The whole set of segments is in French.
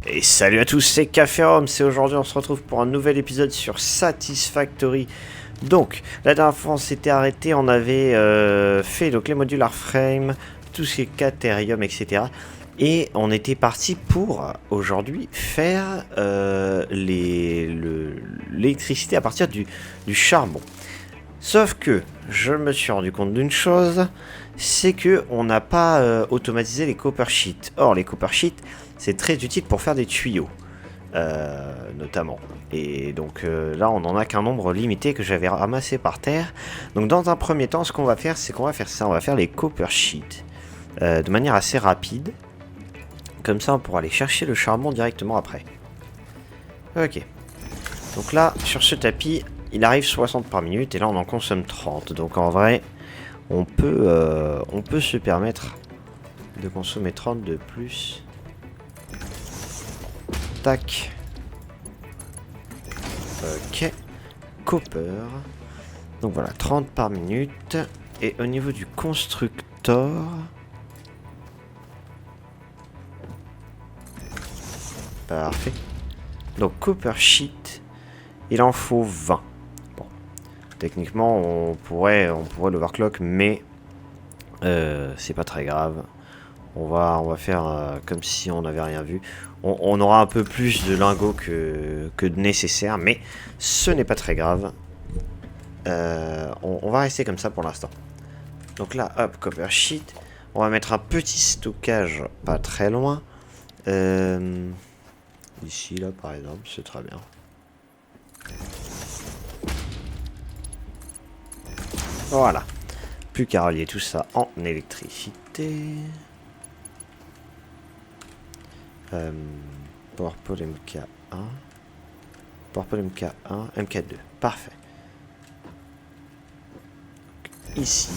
Et salut à tous, c'est Caférum, c'est aujourd'hui on se retrouve pour un nouvel épisode sur Satisfactory. Donc, la dernière fois on s'était arrêté, on avait fait donc les modules Airframe, tout ce qui est Caterium, etc. Et on était parti pour aujourd'hui faire l'électricité à partir du charbon. Sauf que je me suis rendu compte d'une chose, c'est que on n'a pas automatisé les copper sheets. Or, les copper sheets, c'est très utile pour faire des tuyaux, notamment. Et donc là, on n'en a qu'un nombre limité que j'avais ramassé par terre. Donc dans un premier temps, ce qu'on va faire, c'est qu'on va faire ça. On va faire les copper sheets de manière assez rapide. Comme ça, on pourra aller chercher le charbon directement après. Ok. Donc là, sur ce tapis, il arrive 60 par minute et là, on en consomme 30. Donc en vrai, on peut se permettre de consommer 30 de plus. Tac. Ok. Copper. Donc voilà, 30 par minute. Et au niveau du constructeur... Parfait. Donc copper sheet, il en faut 20. Bon. Techniquement, on pourrait l'overclock, mais c'est pas très grave. On va faire comme si on n'avait rien vu. On aura un peu plus de lingots que de nécessaire, mais ce n'est pas très grave. On va rester comme ça pour l'instant. Donc là, hop, copper sheet. On va mettre un petit stockage pas très loin. Ici, là, par exemple, c'est très bien. Voilà. Plus qu'à relier tout ça en électricité. PowerPool MK1. PowerPool MK1, MK2. Parfait. Ici.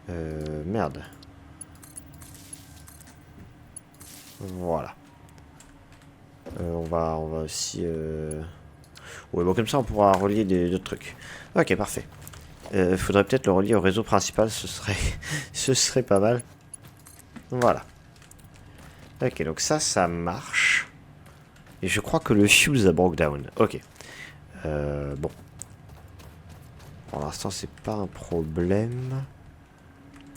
Merde. Voilà. On va aussi... Ouais, bon, comme ça, on pourra relier d'autres trucs. Ok, parfait. Faudrait peut-être le relier au réseau principal, ce serait pas mal. Voilà. Ok, donc ça marche. Et je crois que le fuse a broke down. Ok. Bon. Pour l'instant, c'est pas un problème.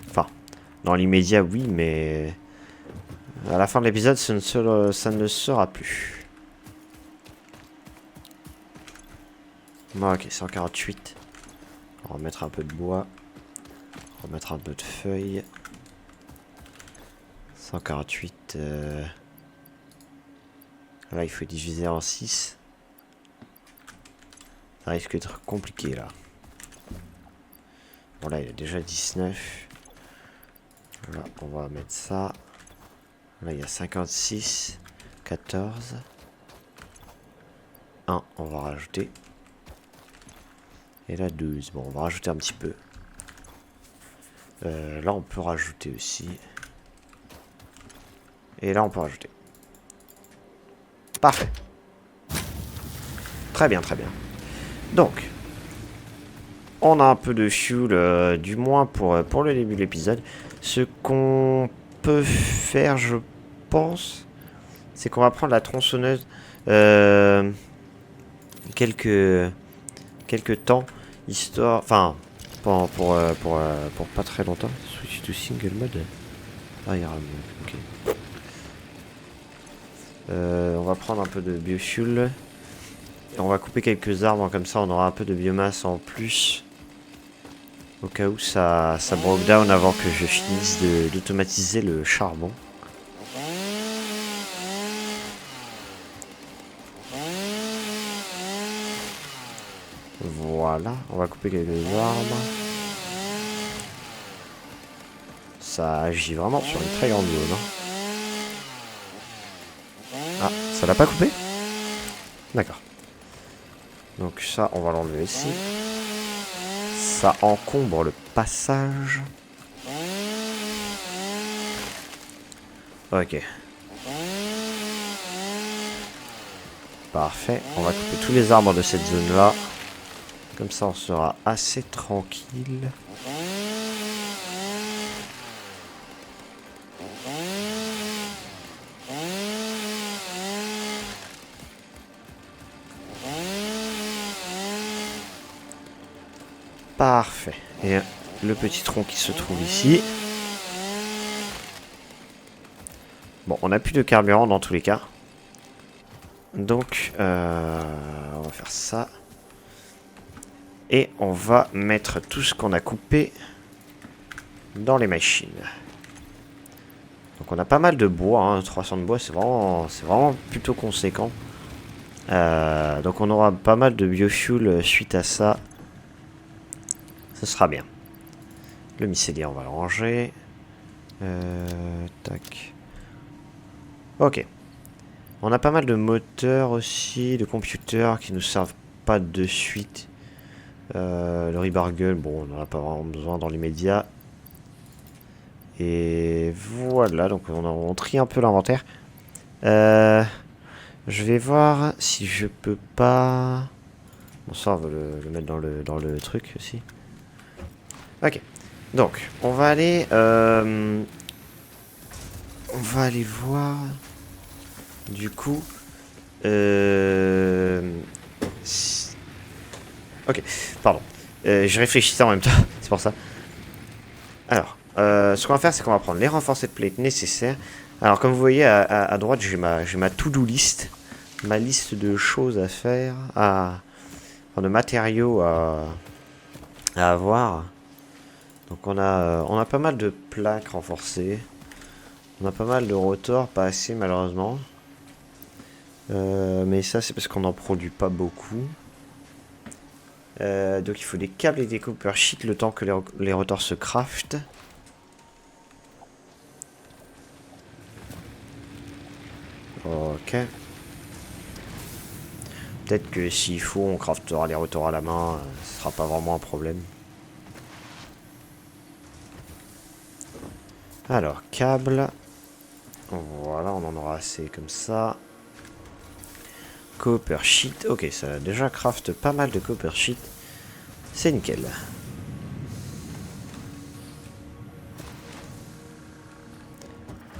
Enfin, dans l'immédiat, oui, mais... À la fin de l'épisode, ça ne sera plus. Bon, ok, 148. On va remettre un peu de bois. Remettre un peu de feuilles. 148. Là, il faut diviser en 6. Ça risque d'être compliqué, là. Bon, là, il y a déjà 19. Là, on va mettre ça. Là, il y a 56. 14. 1, on va rajouter. Et là, 12. Bon, on va rajouter un petit peu. Là, on peut rajouter aussi. Et là, on peut rajouter. Parfait. Très bien, très bien. Donc, on a un peu de fuel, du moins pour le début de l'épisode. Ce qu'on peut faire, je pense, c'est qu'on va prendre la tronçonneuse quelques temps, histoire... Enfin, pour pas très longtemps. Switch to single mode. Ah, il y a un mode, ok. On va prendre un peu de biofuel. Et on va couper quelques arbres, comme ça on aura un peu de biomasse en plus. Au cas où ça broke down avant que je finisse d'automatiser le charbon. Voilà, on va couper quelques arbres. Ça agit vraiment sur une très grande zone. Ah, ça l'a pas coupé? D'accord. Donc ça, on va l'enlever ici. Ça encombre le passage. Ok. Parfait. On va couper tous les arbres de cette zone-là. Comme ça, on sera assez tranquille. Parfait. Et le petit tronc qui se trouve ici. Bon, on n'a plus de carburant dans tous les cas. Donc, on va faire ça. Et on va mettre tout ce qu'on a coupé dans les machines. Donc on a pas mal de bois, hein. 300 de bois, c'est vraiment plutôt conséquent. Donc on aura pas mal de biofuel suite à ça. Ce sera bien. Le mycélium, on va le ranger. Tac. Ok. On a pas mal de moteurs aussi, de computers qui nous servent pas de suite. Le rebargle, bon, on n'en a pas vraiment besoin dans l'immédiat. Et voilà, donc on trie un peu l'inventaire. Je vais voir si je peux pas... Bon, ça, on va le mettre dans le truc aussi. Ok. Donc, on va aller voir... Du coup... Ok, pardon. Je réfléchissais en même temps, c'est pour ça. Alors, ce qu'on va faire, c'est qu'on va prendre les renforcés de plate nécessaires. Alors, comme vous voyez, à droite, j'ai ma to-do list. Ma liste de choses à faire, enfin, de matériaux à avoir. Donc, on a pas mal de plaques renforcées. On a pas mal de rotors, pas assez malheureusement. Mais ça, c'est parce qu'on n'en produit pas beaucoup. Donc, il faut des câbles et des copper sheets le temps que les rotors se craftent. Ok. Peut-être que s'il faut, on craftera les rotors à la main. Ce sera pas vraiment un problème. Alors, câble. Voilà, on en aura assez comme ça. Copper sheet. Ok, ça a déjà craft pas mal de copper sheet. C'est nickel.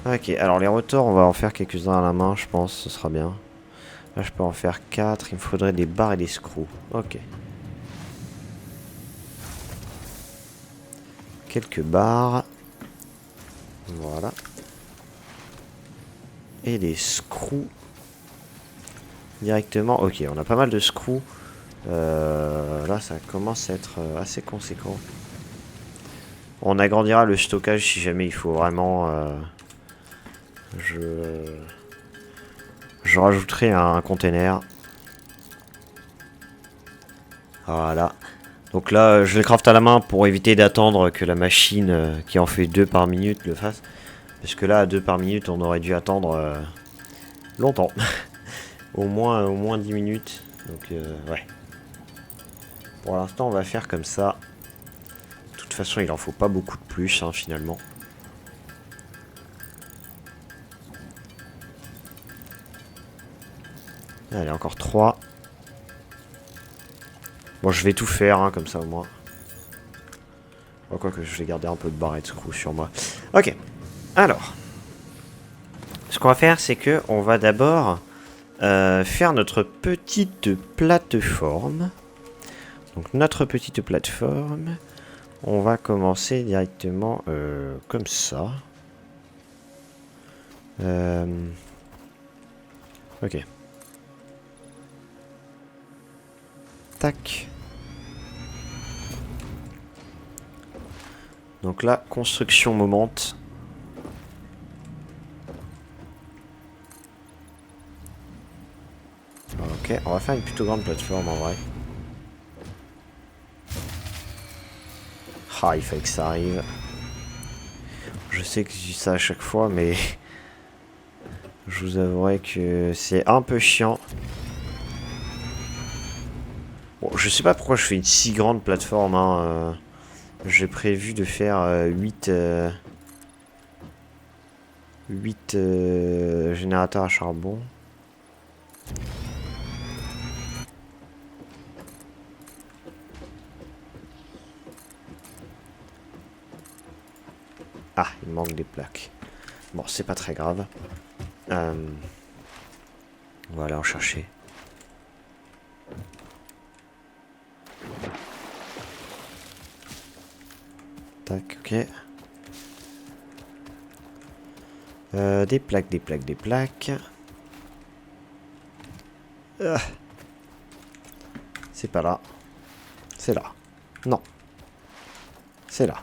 Ok, alors les rotors, on va en faire quelques-uns à la main, je pense. Ce sera bien. Là, je peux en faire 4. Il me faudrait des barres et des screws. Ok. Quelques barres. Voilà. Et des screws. Directement. Ok, on a pas mal de screws. Là, ça commence à être assez conséquent. On agrandira le stockage si jamais il faut vraiment... Je rajouterai un container. Voilà. Donc là, je le craft à la main pour éviter d'attendre que la machine qui en fait 2 par minute le fasse. Parce que là, à 2 par minute, on aurait dû attendre longtemps. au moins 10 minutes. Donc, ouais. Pour l'instant, on va faire comme ça. De toute façon, il en faut pas beaucoup de plus, hein, finalement. Allez, encore 3. Bon, je vais tout faire, hein, comme ça au moins. Bon, quoique, je vais garder un peu de barre et de screw sur moi. Ok. Alors. Ce qu'on va faire, c'est que on va d'abord faire notre petite plateforme. Donc, notre petite plateforme. On va commencer directement comme ça. Ok. Tac. Donc là, construction momente. Ok, on va faire une plutôt grande plateforme en vrai. Ah, il fallait que ça arrive. Je sais que je dis ça à chaque fois, mais je vous avouerai que c'est un peu chiant. Bon, je sais pas pourquoi je fais une si grande plateforme. Hein. J'ai prévu de faire 8 générateurs à charbon. Ah, il manque des plaques. Bon, c'est pas très grave. Voilà, on cherchait. Tac, ok. Des plaques, des plaques, des plaques. C'est pas là. C'est là. Non. C'est là.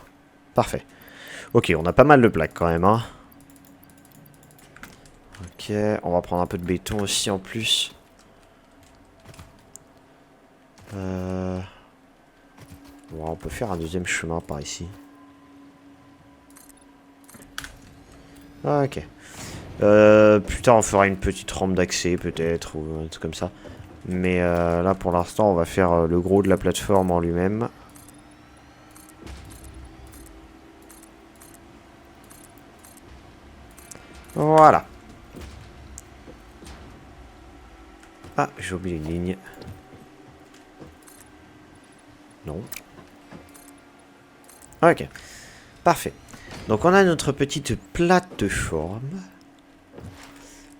Parfait. Ok, on a pas mal de plaques quand même, hein. Ok, on va prendre un peu de béton aussi en plus. Bon, on peut faire un deuxième chemin par ici. Ah, ok. Plus tard, on fera une petite rampe d'accès, peut-être, ou un truc comme ça. Mais là, pour l'instant, on va faire le gros de la plateforme en lui-même. Voilà. Ah, j'ai oublié une ligne. Non. Ok. Parfait. Donc, on a notre petite plateforme.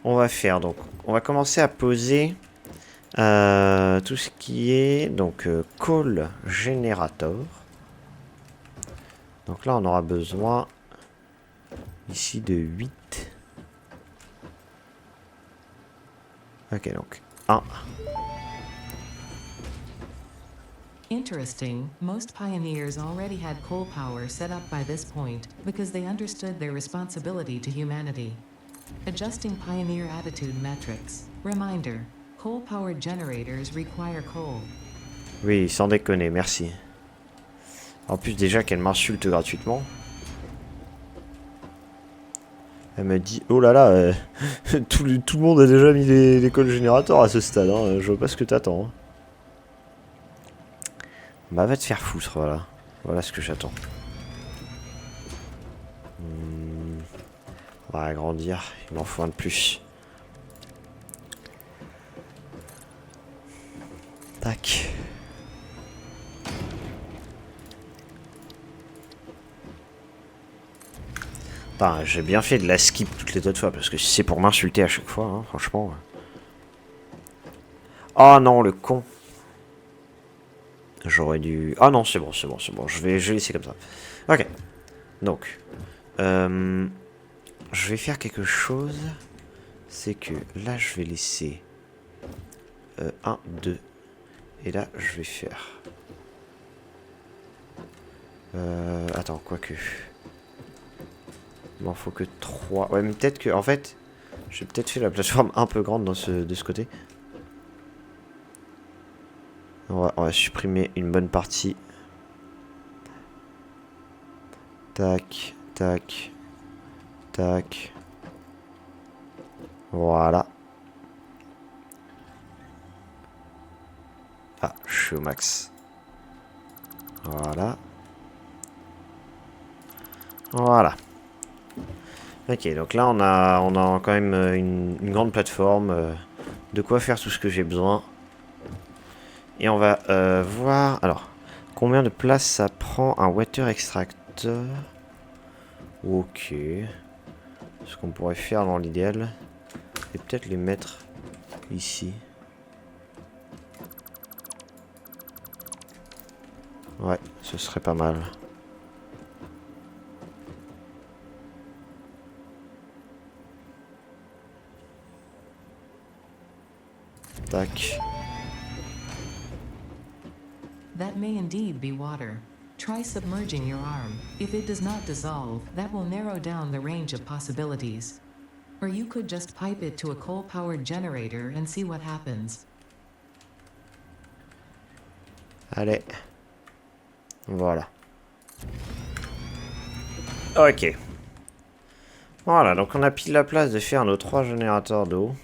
On va faire, donc, on va commencer à poser tout ce qui est, donc, call generator. Donc là, on aura besoin ici de 8. Ok, donc 1. Interesting, most pioneers already had coal power set up by this point because they understood their responsibility to humanity. Adjusting pioneer attitude metrics. Reminder, coal-powered generators require coal. Oui, sans déconner, merci. En plus, déjà qu'elle m'insulte gratuitement. Elle me dit, oh là là, tout le monde a déjà mis les call générateurs à ce stade, hein, je vois pas ce que t'attends. Hein. Bah va te faire foutre, voilà. Voilà ce que j'attends. On va agrandir, il m'en faut un de plus. Tac. Putain, j'ai bien fait de la skip toutes les autres fois, parce que si c'est pour m'insulter à chaque fois, hein, franchement. Oh non, le con. J'aurais dû... Ah non, c'est bon, c'est bon, c'est bon. Je vais laisser comme ça. Ok. Donc. Je vais faire quelque chose. C'est que là, je vais laisser... 1, 2. Et là, je vais faire... attends, quoique... Il m'en faut que 3. Ouais, mais peut-être que... En fait, j'ai peut-être fait la plateforme un peu grande de ce côté. On va supprimer une bonne partie. Tac, tac, tac. Voilà. Ah, je suis au max. Voilà. Voilà. Ok, donc là on a quand même une grande plateforme. De quoi faire tout ce que j'ai besoin. Et on va voir... Alors, combien de place ça prend un water extractor? Ok. Ce qu'on pourrait faire dans l'idéal, c'est peut-être les mettre ici. Ouais, ce serait pas mal. Tac. That may indeed be water. Try submerging your arm. If it does not dissolve, that will narrow down the range of possibilities. Or you could just pipe it to a coal-powered generator and see what happens. Allez. Voilà. Ok. Voilà, donc on a pile la place de faire nos 3 générateurs d'eau.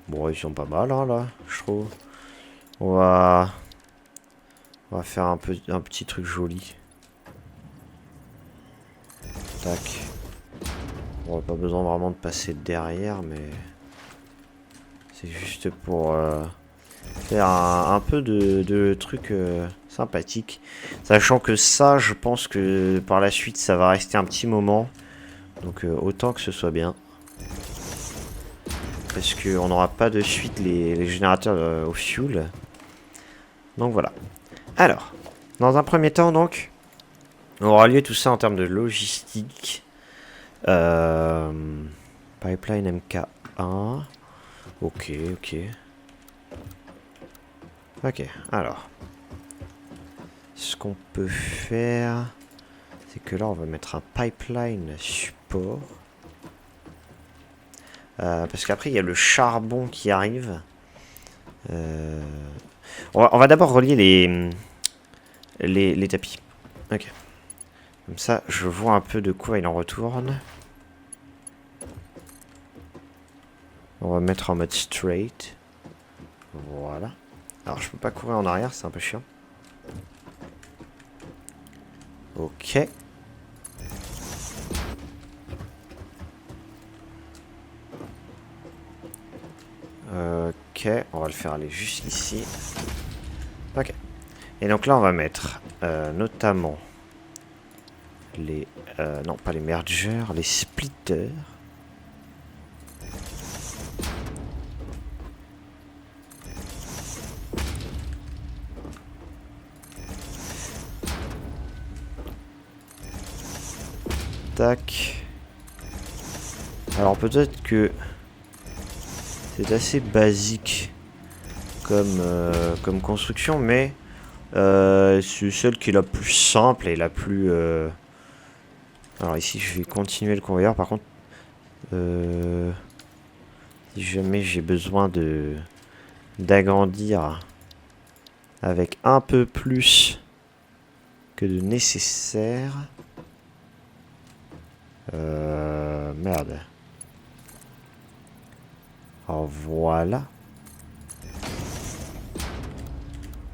Bon, ils sont pas mal, hein, là, je trouve. On va faire un petit truc joli. Tac. On n'a pas besoin vraiment de passer derrière, mais... C'est juste pour faire un peu de trucs sympathiques. Sachant que ça, je pense que par la suite, ça va rester un petit moment. Donc autant que ce soit bien. Parce qu'on n'aura pas de suite les générateurs au fuel. Donc voilà. Alors, dans un premier temps, donc, On va relier tout ça en termes de logistique. Pipeline MK1. Ok, ok. Ok, alors. Ce qu'on peut faire, c'est que là, on va mettre un pipeline support. Parce qu'après, il y a le charbon qui arrive. On va d'abord relier les tapis. Ok. Comme ça, je vois un peu de quoi il en retourne. On va mettre en mode straight. Voilà. Alors, je peux pas courir en arrière, c'est un peu chiant. Ok. Ok, on va le faire aller juste ici. Ok. Et donc là, on va mettre notamment les... non, pas les mergers, les splitters. Tac. Alors peut-être que c'est assez basique comme construction, mais c'est celle qui est la plus simple et la plus... Alors ici, je vais continuer le conveyor. Par contre, si jamais j'ai besoin d'agrandir avec un peu plus que de nécessaire... merde. Alors voilà.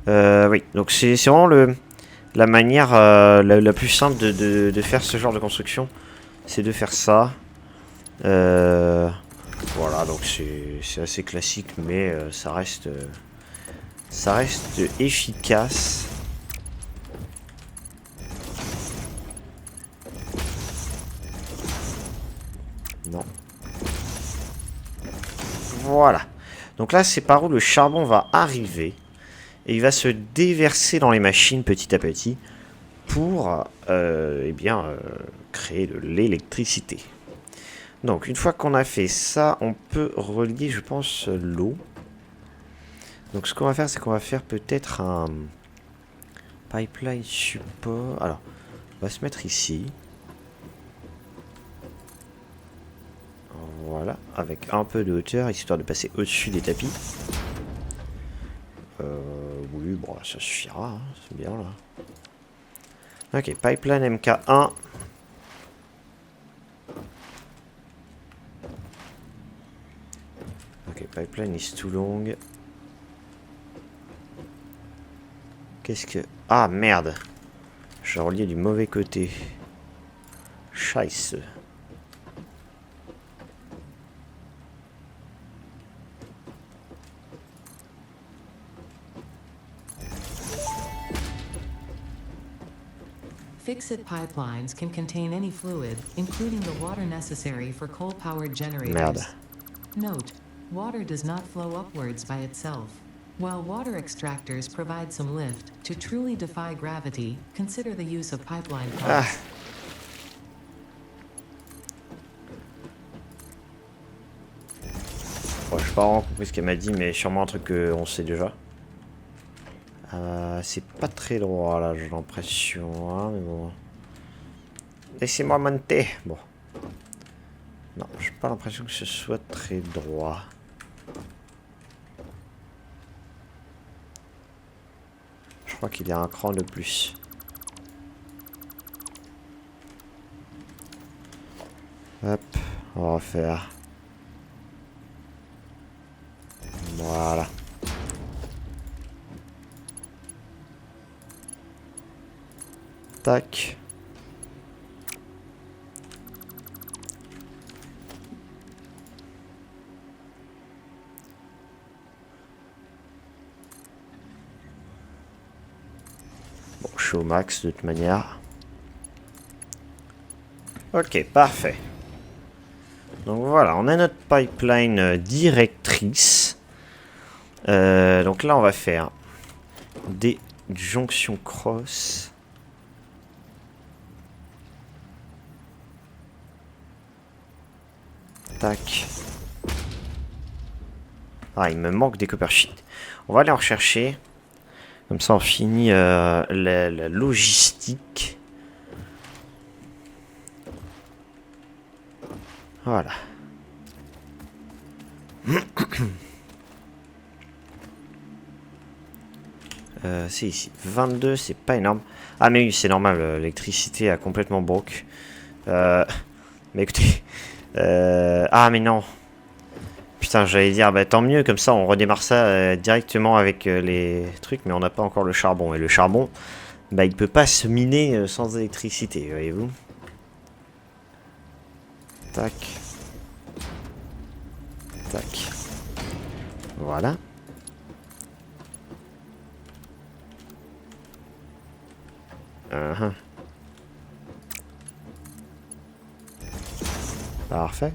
Oui, donc c'est vraiment la manière la plus simple de faire ce genre de construction. C'est de faire ça. Voilà, donc c'est assez classique, mais ça reste efficace. Non. Voilà. Donc là, c'est par où le charbon va arriver. Et il va se déverser dans les machines petit à petit pour eh bien, créer de l'électricité. Donc, une fois qu'on a fait ça, on peut relier, je pense, l'eau. Donc, ce qu'on va faire, c'est qu'on va faire peut-être un pipeline support. Alors, on va se mettre ici. Voilà, avec un peu de hauteur, histoire de passer au-dessus des tapis. Oui, bon, ça suffira, hein, c'est bien là. Ok, pipeline MK1. Ok, pipeline is too long. Qu'est-ce que... Ah, merde. J'ai relié du mauvais côté. Scheisse. Fixit pipelines can contain any fluid, including the water necessary for coal-powered generators. Merde. Note, water does not flow upwards by itself. While water extractors provide some lift, to truly defy gravity, consider the use of pipeline pumps. Bon, je n'ai pas vraiment compris ce qu'elle m'a dit, mais sûrement un truc qu'on sait déjà. C'est pas très droit là, j'ai l'impression, hein, mais bon. Laissez-moi monter. Bon. Non, j'ai pas l'impression que ce soit très droit. Je crois qu'il y a un cran de plus. Hop, on va refaire. Voilà. Tac. Bon, je suis au max de toute manière. Ok, parfait. Donc voilà, on a notre pipeline directrice. Donc là, on va faire des jonctions cross. Tac. Ah, il me manque des copper sheets. On va aller en rechercher. Comme ça, on finit la logistique. Voilà. C'est ici. 22, c'est pas énorme. Ah, mais oui, c'est normal. L'électricité a complètement broke. Mais écoutez. Ah, mais non. Putain, j'allais dire, bah tant mieux, comme ça on redémarre ça directement avec les trucs, mais on n'a pas encore le charbon. Et le charbon, bah il peut pas se miner sans électricité, voyez-vous. Tac. Tac. Voilà. Parfait.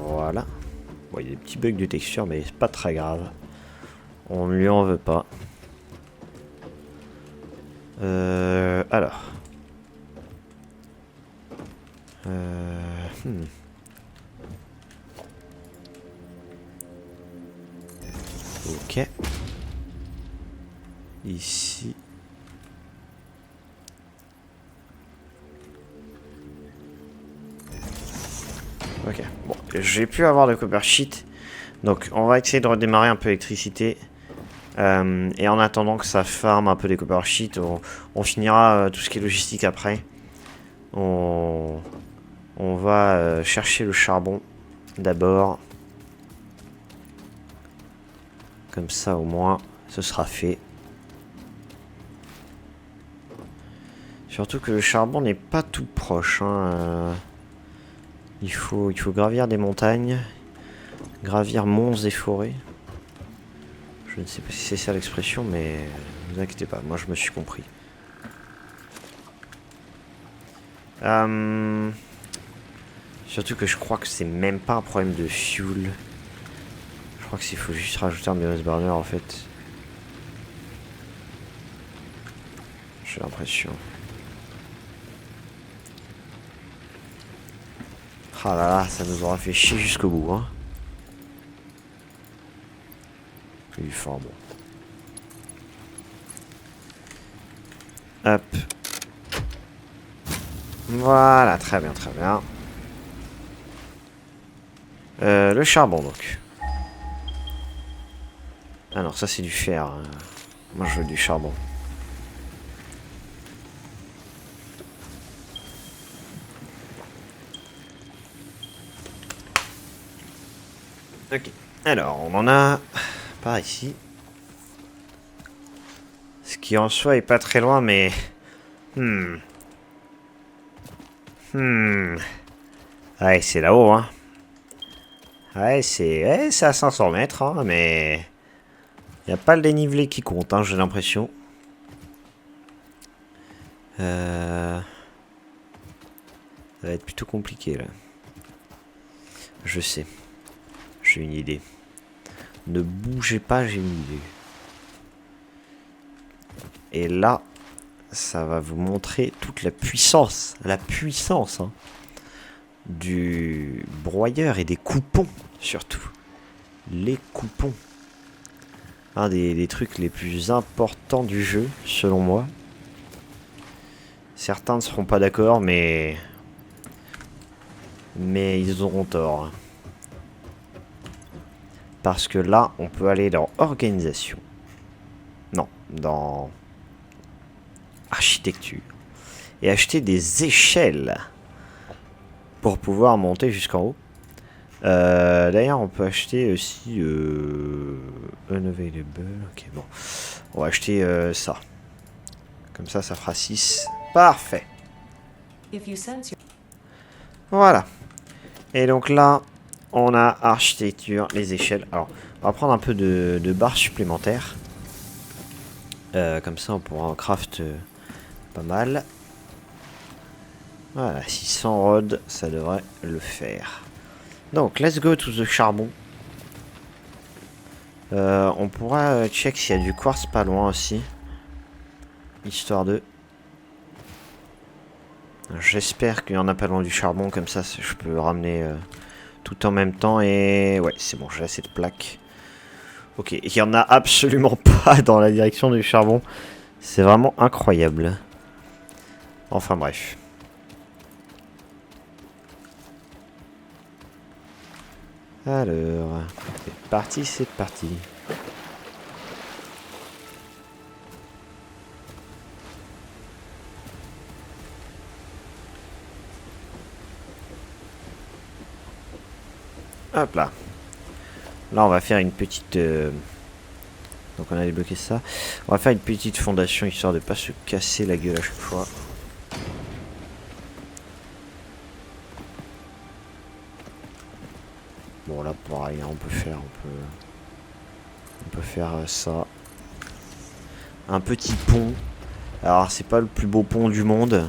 Voilà. Bon, il y a des petits bugs de texture, mais c'est pas très grave. On ne lui en veut pas. Alors. Ok. Ici. Ok. Bon, j'ai pu avoir de copper sheet. Donc, on va essayer de redémarrer un peu l'électricité. Et en attendant que ça farme un peu des copper sheets, on finira tout ce qui est logistique après. On va chercher le charbon d'abord. Comme ça, au moins, ce sera fait. Surtout que le charbon n'est pas tout proche. Hein. Il faut gravir des montagnes. Gravir monts et forêts. Je ne sais pas si c'est ça l'expression, mais ne vous inquiétez pas, moi je me suis compris. Surtout que je crois que c'est même pas un problème de fuel. Je crois qu'il faut juste rajouter un biomass burner en fait. J'ai l'impression. Ah là là, ça nous aura fait chier jusqu'au bout, hein. Il est fort bon. Hop. Voilà, très bien, très bien. Le charbon donc. Ah non, ça c'est du fer. Hein. Moi je veux du charbon. Ok. Alors, on en a par ici. Ce qui en soi est pas très loin, mais... Ouais, c'est là-haut, hein. Ouais, c'est à 500 mètres, hein, mais... Il n'y a pas le dénivelé qui compte, hein, j'ai l'impression. Ça va être plutôt compliqué, là. Je sais. J'ai une idée. Ne bougez pas, j'ai une idée. Et là, ça va vous montrer toute la puissance hein, du broyeur et des coupons, surtout. Les coupons. Un des trucs les plus importants du jeu, selon moi. Certains ne seront pas d'accord, mais ils auront tort. Parce que là, on peut aller dans organisation. Non, dans architecture. Et acheter des échelles pour pouvoir monter jusqu'en haut. D'ailleurs, on peut acheter aussi unavailable. Ok, bon. On va acheter ça. Comme ça fera 6. Parfait. Voilà. Et donc là, on a architecture, les échelles. Alors, on va prendre un peu de barres supplémentaires. Comme ça, on pourra en craft pas mal. Voilà, 600 rods, ça devrait le faire. Donc, let's go to the charbon. On pourra check s'il y a du quartz pas loin aussi. Histoire de... J'espère qu'il y en a pas loin du charbon, comme ça je peux ramener tout en même temps. Et ouais, c'est bon, j'ai assez de plaques. Ok, il n'y en a absolument pas dans la direction du charbon. C'est vraiment incroyable. Enfin bref. Alors, c'est parti, c'est parti. Hop là. Là, on va faire une petite... Donc on a débloqué ça. On va faire une petite fondation, histoire de pas se casser la gueule à chaque fois. Bon, là, pareil, hein, on peut faire ça. Un petit pont. Alors, c'est pas le plus beau pont du monde,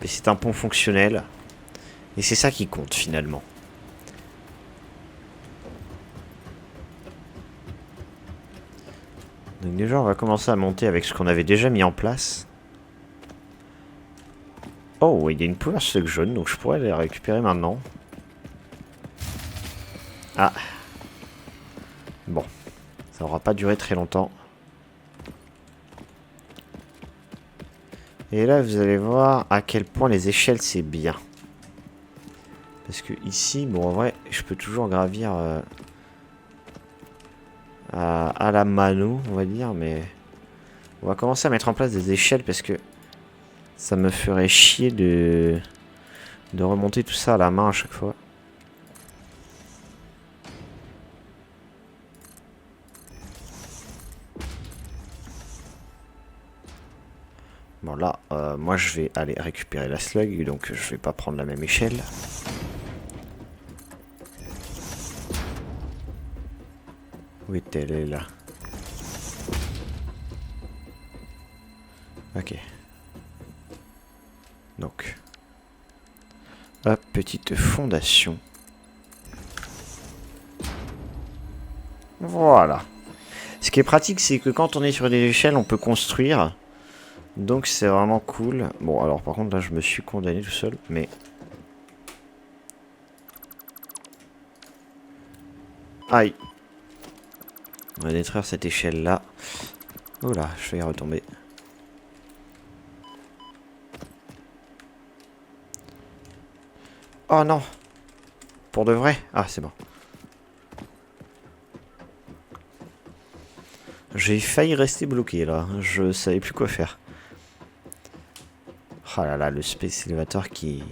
mais c'est un pont fonctionnel. Et c'est ça qui compte, finalement. Donc déjà, on va commencer à monter avec ce qu'on avait déjà mis en place. Oh, il y a une power slug jaune, donc je pourrais les récupérer maintenant. Ah. Bon. Ça aura pas duré très longtemps. Et là, vous allez voir à quel point les échelles, c'est bien. Parce que ici, bon, en vrai, je peux toujours gravir à la mano, on va dire, mais... On va commencer à mettre en place des échelles parce que ça me ferait chier de remonter tout ça à la main à chaque fois. Bon là, moi je vais aller récupérer la slug, donc je vais pas prendre la même échelle. Où est-elle? Elle est là. Ok. Donc. Hop, petite fondation. Voilà. Ce qui est pratique, c'est que quand on est sur des échelles, on peut construire. Donc c'est vraiment cool. Bon, alors par contre, là, je me suis condamné tout seul, mais... Aïe. On va détruire cette échelle-là. Oula, je vais y retomber. Oh non! Pour de vrai? Ah, c'est bon. J'ai failli rester bloqué, là. Je savais plus quoi faire. Oh là là, le Space Elevator qui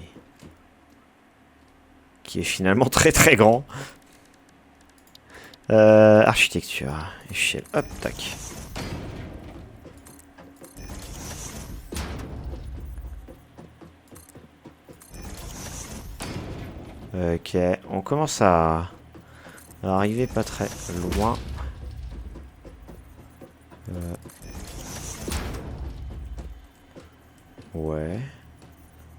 est finalement très très grand. Architecture, échelle, hop, tac. Ok, on commence à arriver pas très loin. Ouais,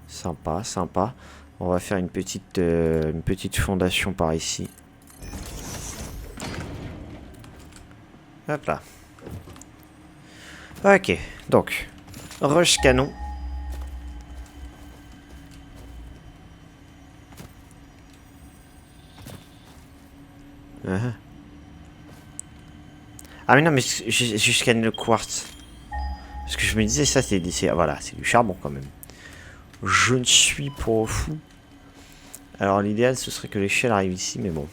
sympa, sympa. On va faire une petite fondation par ici. Hop là. Ok, donc, rush canon. Ah mais non, mais je scanne le quartz. Parce que je me disais, ça c'est voilà, c'est du charbon quand même. Je ne suis pas fou. Alors l'idéal ce serait que l'échelle arrive ici, mais bon.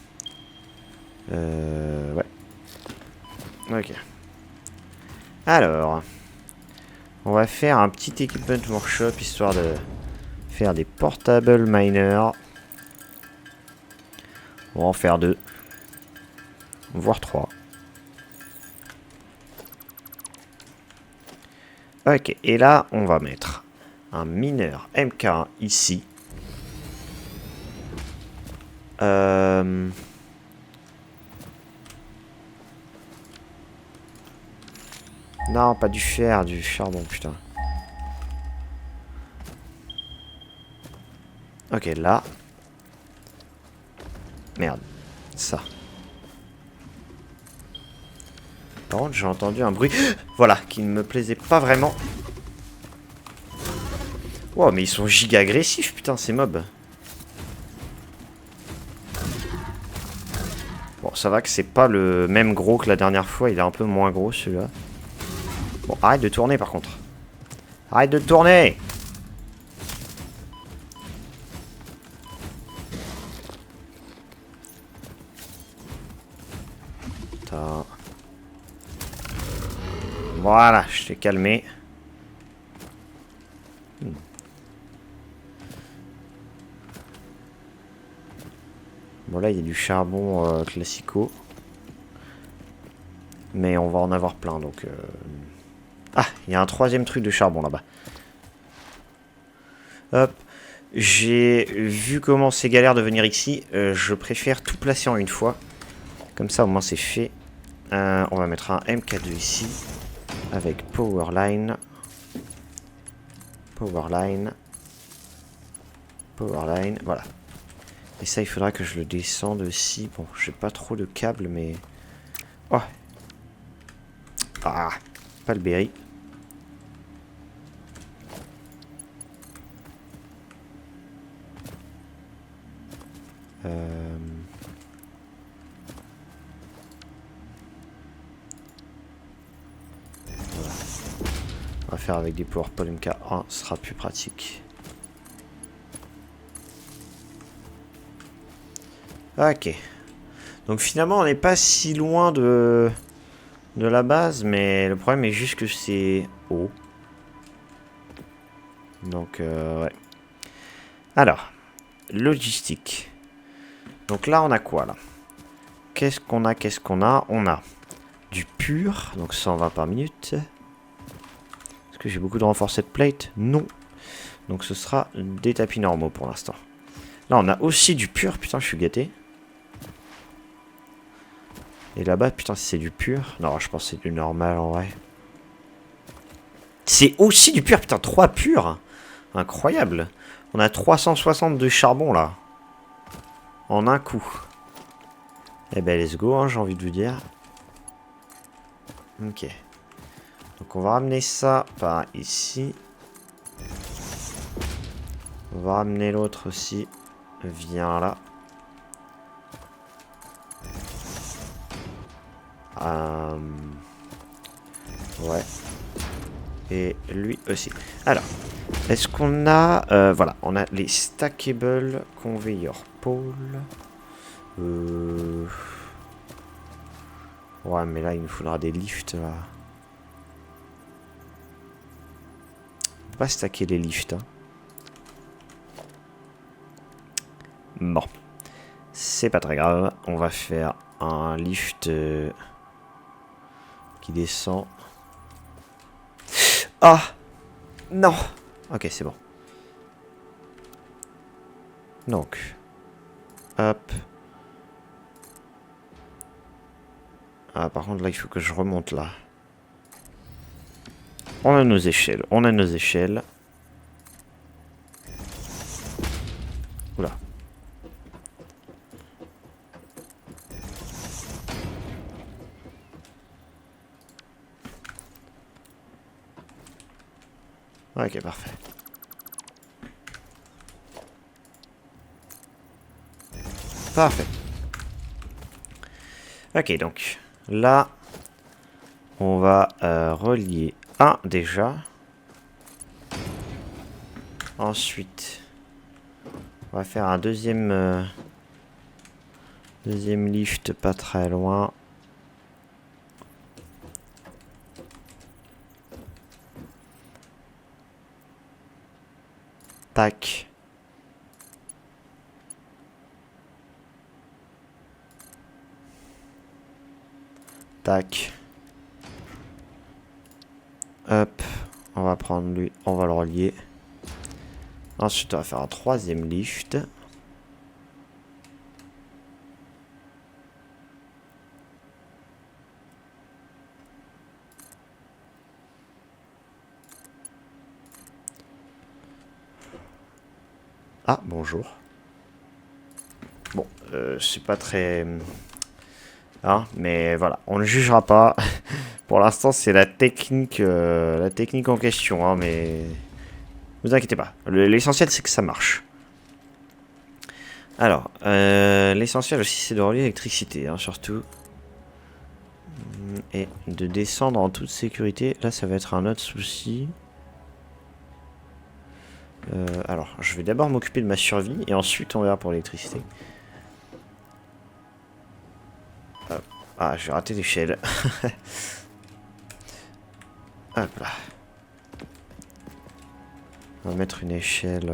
Ouais. Ok. Alors. On va faire un petit equipment workshop histoire de faire des portable miners. On va en faire 2. Voire 3. Ok, et là, on va mettre un mineur MK1 ici. Non, pas du fer, du charbon, putain. Ok, là. Merde, ça. Par contre, j'ai entendu un bruit, voilà, qui ne me plaisait pas vraiment. Wow, mais ils sont giga agressifs, putain, ces mobs. Bon, ça va que c'est pas le même gros que la dernière fois. Il est un peu moins gros, celui-là. Bon, arrête de tourner, par contre. Arrête de tourner! Putain. Voilà, je t'ai calmé. Bon, là, il y a du charbon classico. Mais on va en avoir plein, donc... Ah, il y a un troisième truc de charbon, là-bas. Hop. J'ai vu comment c'est galère de venir ici. Je préfère tout placer en une fois. Comme ça, au moins, c'est fait. On va mettre un MK2 ici. Avec Powerline. Powerline. Powerline. Voilà. Et ça, il faudra que je le descende aussi. Bon, j'ai pas trop de câbles, mais... Oh. Ah. Pas le berry. Voilà. On va faire avec des PowerPoint MK1, ce sera plus pratique. Ok. Donc finalement, on n'est pas si loin de la base, mais le problème est juste que c'est haut. Donc, ouais. Alors, logistique. Donc là, on a quoi, là? Qu'est-ce qu'on a? Qu'est-ce qu'on a? On a du pur, donc 120 par minute. Est-ce que j'ai beaucoup de renforcés de plate? Non. Donc ce sera des tapis normaux pour l'instant. Là, on a aussi du pur. Putain, je suis gâté. Et là-bas, putain, si c'est du pur... Non, je pense que c'est du normal, en vrai. C'est aussi du pur, putain, 3 purs. Incroyable. On a 360 de charbon, là. En un coup. Eh ben, let's go, hein, j'ai envie de vous dire. Ok. Donc, on va ramener ça par ici. On va ramener l'autre aussi. Viens là. Ouais. Et lui aussi. Alors, est-ce qu'on a... voilà, on a les stackable conveyor pole. Ouais, mais là, il nous faudra des lifts, là. On peut pas stacker les lifts, hein. Bon. C'est pas très grave. On va faire un lift qui descend. Ah! Non! Ok, c'est bon. Donc. Hop. Ah, par contre, là, il faut que je remonte là. On a nos échelles. On a nos échelles. Oula. Ok, parfait. Parfait. Ok, donc là, on va relier un déjà. Ensuite, on va faire un deuxième lift pas très loin. Tac. Tac. Hop. On va prendre lui. On va le relier. Ensuite, on va faire un troisième lift. Ah, bonjour. Bon, c'est pas très... Hein, mais voilà, on ne jugera pas. Pour l'instant, c'est la technique en question, hein, mais... Vous inquiétez pas. L'essentiel, c'est que ça marche. Alors, l'essentiel aussi, c'est de relier l'électricité, hein, surtout. Et de descendre en toute sécurité. Là, ça va être un autre souci. Alors, je vais d'abord m'occuper de ma survie et ensuite on verra pour l'électricité. Ah, j'ai raté l'échelle. Hop là. On va mettre une échelle.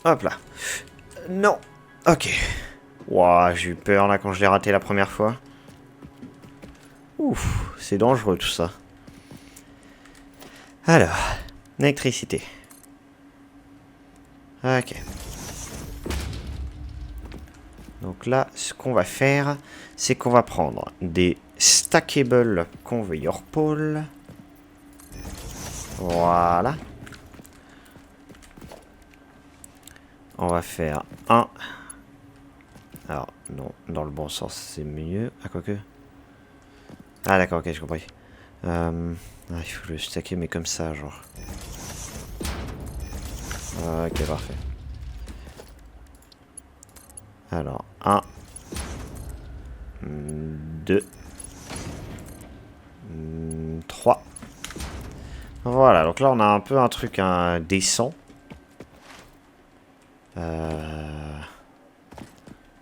Hop là. Non. Ok. Ouah, j'ai eu peur là quand je l'ai raté la première fois. Ouf, c'est dangereux tout ça. Alors, l'électricité. Ok. Donc là, ce qu'on va faire, c'est qu'on va prendre des stackable conveyor pole. Voilà. On va faire un. Alors, non, dans le bon sens, c'est mieux. Ah, quoique. Ah, d'accord, ok, j'ai compris. Ah, il faut le stacker, mais comme ça, genre. Ok, parfait. Alors, 1, 2, 3. Voilà, donc là, on a un peu un truc décent.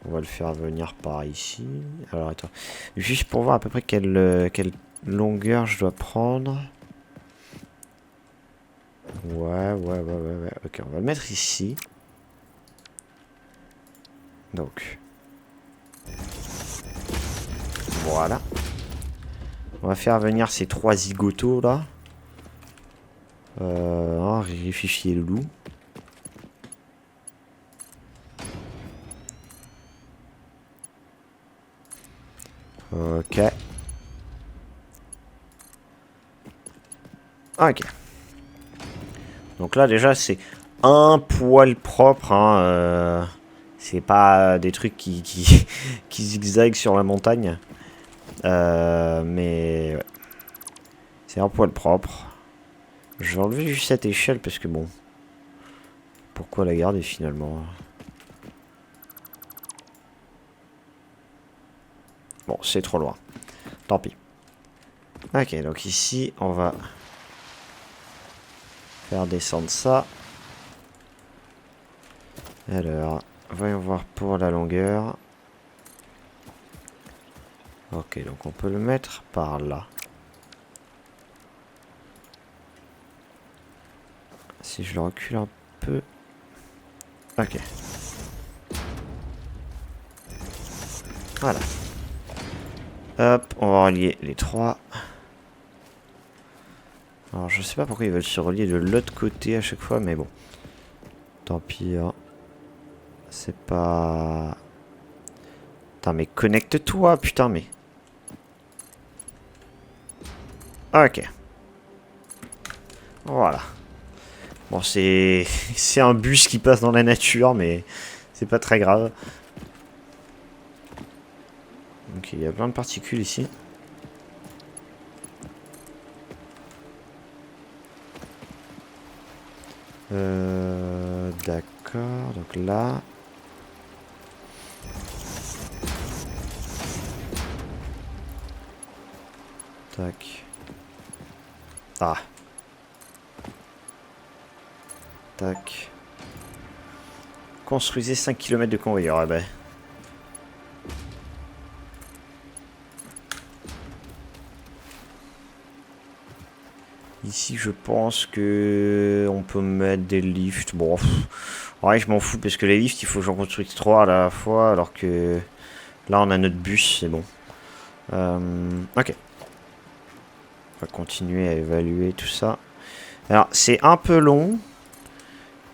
On va le faire venir par ici. Alors, attends. Juste pour voir à peu près quelle longueur je dois prendre. Ouais. Ok, on va le mettre ici. Donc. Voilà. On va faire venir ces 3 zigotos là. Vérifier le loup. Ok. Ok. Donc là déjà c'est un poil propre. Hein, c'est pas des trucs qui zigzaguent sur la montagne. Mais ouais. C'est un poil propre. Je vais enlever juste cette échelle parce que bon. Pourquoi la garder finalement? Bon, c'est trop loin. Tant pis. Ok, donc ici, on va faire descendre ça. Alors, voyons voir pour la longueur. Ok, donc on peut le mettre par là. Si je le recule un peu. Ok. Voilà. Hop, on va relier les 3. Alors je sais pas pourquoi ils veulent se relier de l'autre côté à chaque fois, mais bon. Tant pis. Hein. C'est pas... Putain, mais connecte-toi, putain, mais... Ok. Voilà. Bon, c'est... c'est un bus qui passe dans la nature, mais... c'est pas très grave. Ok, il y a plein de particules ici. D'accord, donc là... Tac. Ah. Tac. Construisez 5 km de convoyeur, ah ben... Ici, je pense que on peut mettre des lifts. Bon, ouais, je m'en fous parce que les lifts, il faut que j'en construise 3 à la fois, alors que là, on a notre bus, c'est bon. Ok. On va continuer à évaluer tout ça. Alors, c'est un peu long,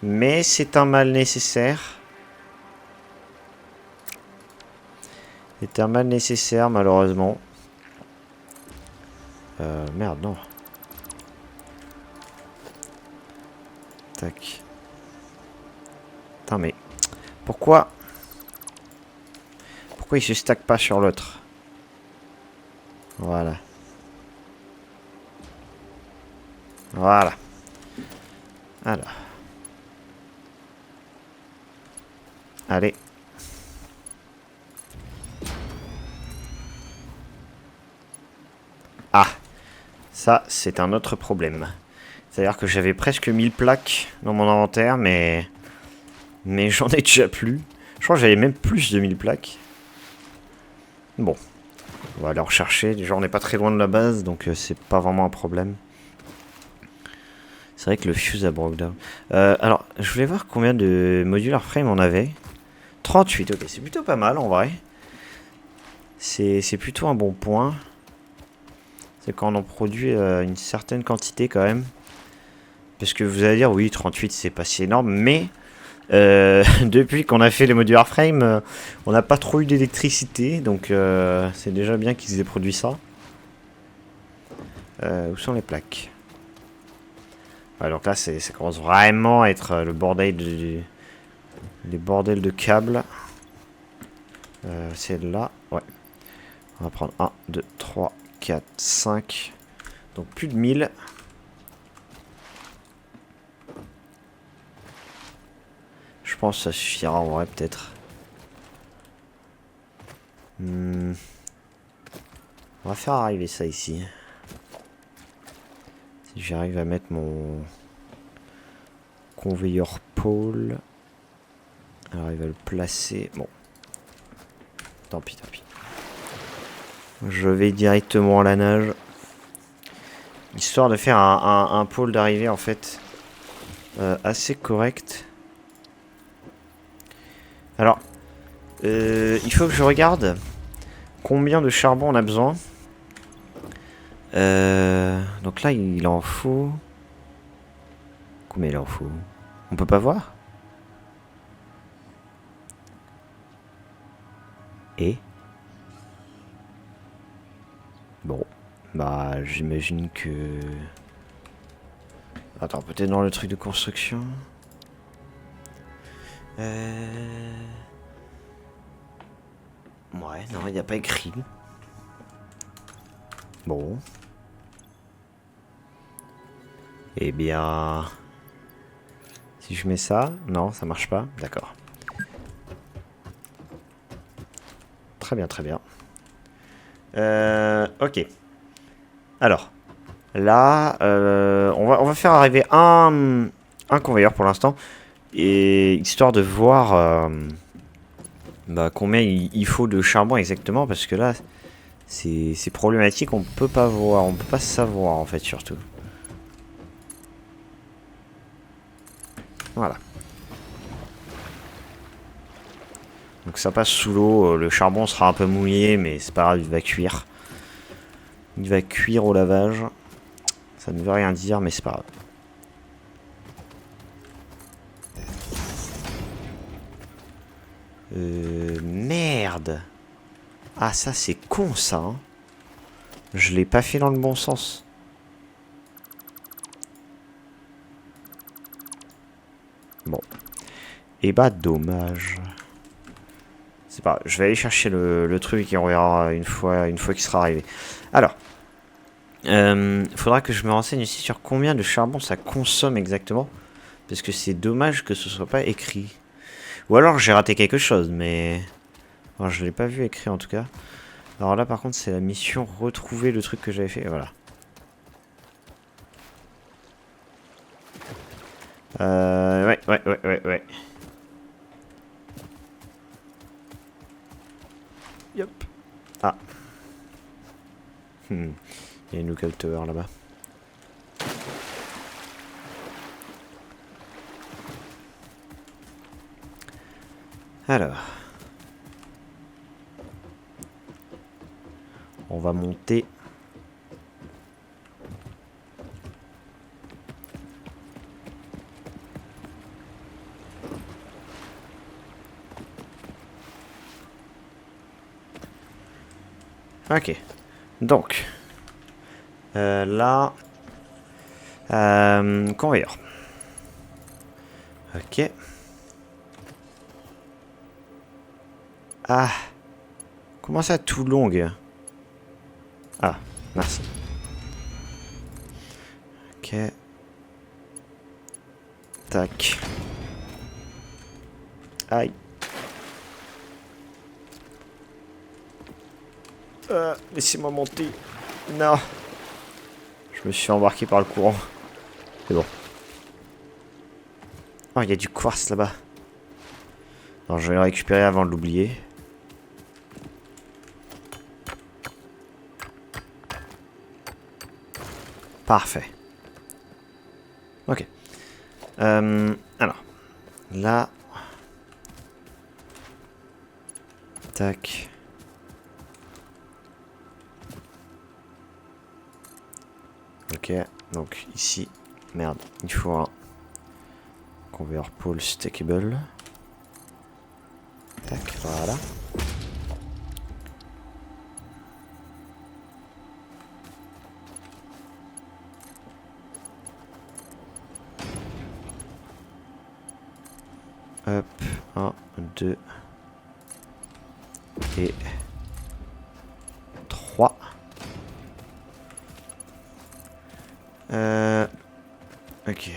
mais c'est un mal nécessaire. C'est un mal nécessaire, malheureusement. Merde, non. Tac. Attends, mais... Pourquoi il se stack pas sur l'autre? Voilà. Voilà. Alors. Allez. Ah. Ça, c'est un autre problème. C'est-à-dire que j'avais presque 1000 plaques dans mon inventaire, mais j'en ai déjà plus. Je crois que j'avais même plus de 1000 plaques. Bon. On va aller en rechercher. Déjà, on n'est pas très loin de la base, donc c'est pas vraiment un problème. C'est vrai que le fuse a broke down. Alors, je voulais voir combien de modular frame on avait. 38, ok, c'est plutôt pas mal en vrai. C'est plutôt un bon point. C'est quand on en produit une certaine quantité quand même. Parce que vous allez dire, oui, 38 c'est pas si énorme, mais depuis qu'on a fait les modular frame, on n'a pas trop eu d'électricité, donc c'est déjà bien qu'ils aient produit ça. Où sont les plaques? Ouais, donc là, ça commence vraiment à être le bordel les bordels de câbles. C'est là, ouais. On va prendre 1, 2, 3, 4, 5. Donc plus de 1000. Je pense que ça suffira en vrai, peut-être. On va faire arriver ça ici. Si j'arrive à mettre mon conveyor pôle. Alors il va le placer. Bon. Tant pis, tant pis. Je vais directement à la nage. Histoire de faire un pôle d'arrivée en fait. Assez correct. Alors. Il faut que je regarde combien de charbon on a besoin. Donc là, il en faut... Combien il en faut? On peut pas voir? Et? Bon. Bah, j'imagine que... Attends, peut-être dans le truc de construction. Ouais, non, il n'y a pas écrit. Bon. Eh bien... Si je mets ça... Non, ça marche pas. D'accord. Très bien, très bien. Ok. Alors. Là, on va faire arriver un conveyor pour l'instant. Et histoire de voir bah, combien il faut de charbon exactement. Parce que là, c'est problématique. On peut pas voir. On peut pas savoir en fait surtout. Voilà. Donc ça passe sous l'eau. Le charbon sera un peu mouillé. Mais c'est pas grave, il va cuire. Il va cuire au lavage. Ça ne veut rien dire, mais c'est pas grave. Merde. Ah, ça c'est con ça. Hein. Je l'ai pas fait dans le bon sens. Bon. Et bah dommage. C'est pas grave. Je vais aller chercher le truc et on verra une fois qu'il sera arrivé. Alors. Faudra que je me renseigne ici sur combien de charbon ça consomme exactement. Parce que c'est dommage que ce soit pas écrit. Ou alors j'ai raté quelque chose, mais... Alors, je l'ai pas vu écrit en tout cas. Alors là par contre c'est la mission retrouver le truc que j'avais fait, voilà. Ouais. Yep. Ah. Il y a une local tower là-bas. Alors. On va monter. Ok. Donc. Là. Conveyor. Ok. Ah. Comment ça, tout longue? Ah, merci. Ok. Tac. Aïe. Laissez-moi monter. Non. Je me suis embarqué par le courant. C'est bon. Oh, il y a du quartz là-bas. Non, je vais le récupérer avant de l'oublier. Parfait. Ok. Alors. Là. Tac. Ok. Donc ici. Merde. Il faut un conveyor pole stackable. Tac. Voilà. Hop, 1, 2 et 3. Ok.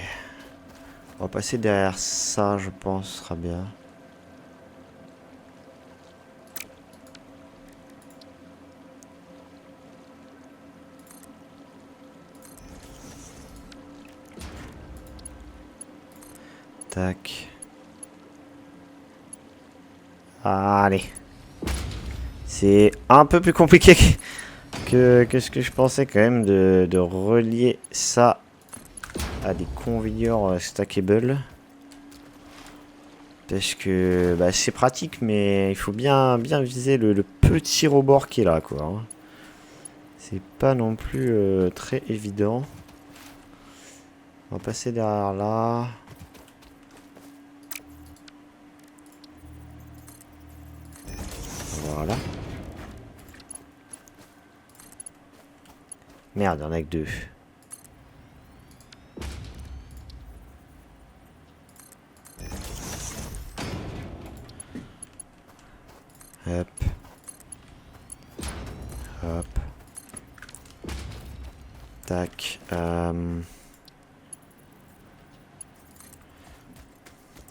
On va passer derrière ça, je pense, ce sera bien. Tac. Allez. C'est un peu plus compliqué que ce que je pensais quand même de relier ça à des conveyors stackable. Parce que bah, c'est pratique, mais il faut bien viser le petit rebord qui est là, quoi. Hein. C'est pas non plus très évident. On va passer derrière là. Voilà. Merde, il y en a que 2. Hop. Hop. Tac. On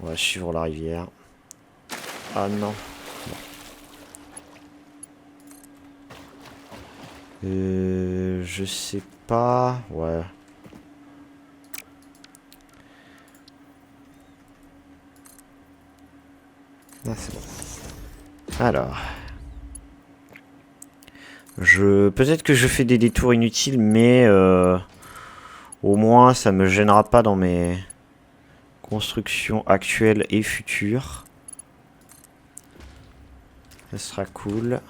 va suivre la rivière. Ah non. Je sais pas. Ouais. Ah, c'est bon. Alors. Peut-être que je fais des détours inutiles, mais au moins ça me gênera pas dans mes constructions actuelles et futures. Ça sera cool.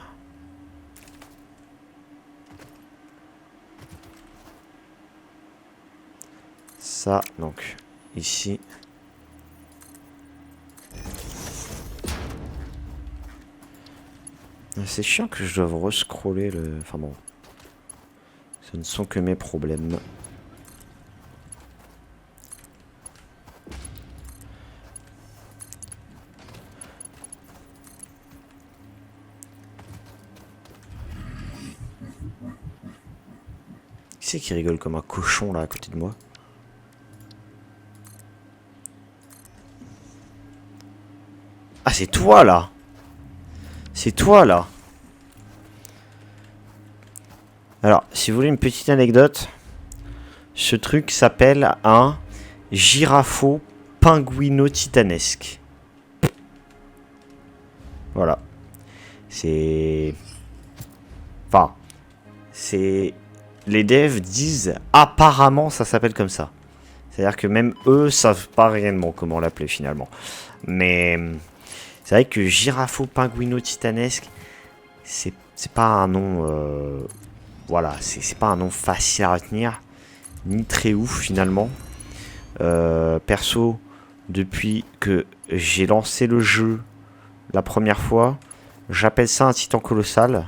Ça, donc, ici. C'est chiant que je doive rescroller le... Enfin bon. Ce ne sont que mes problèmes. Qui c'est qui rigole comme un cochon là à côté de moi? Ah, c'est toi là! C'est toi là! Alors, si vous voulez une petite anecdote, ce truc s'appelle un girafo pingouino titanesque. Voilà. C'est... Enfin, c'est... Les devs disent apparemment ça s'appelle comme ça. C'est-à-dire que même eux savent pas réellement comment l'appeler finalement. Mais c'est vrai que girafo pingouino titanesque, c'est pas un nom... voilà, c'est pas un nom facile à retenir. Ni très ouf finalement. Perso, depuis que j'ai lancé le jeu la première fois, j'appelle ça un titan colossal.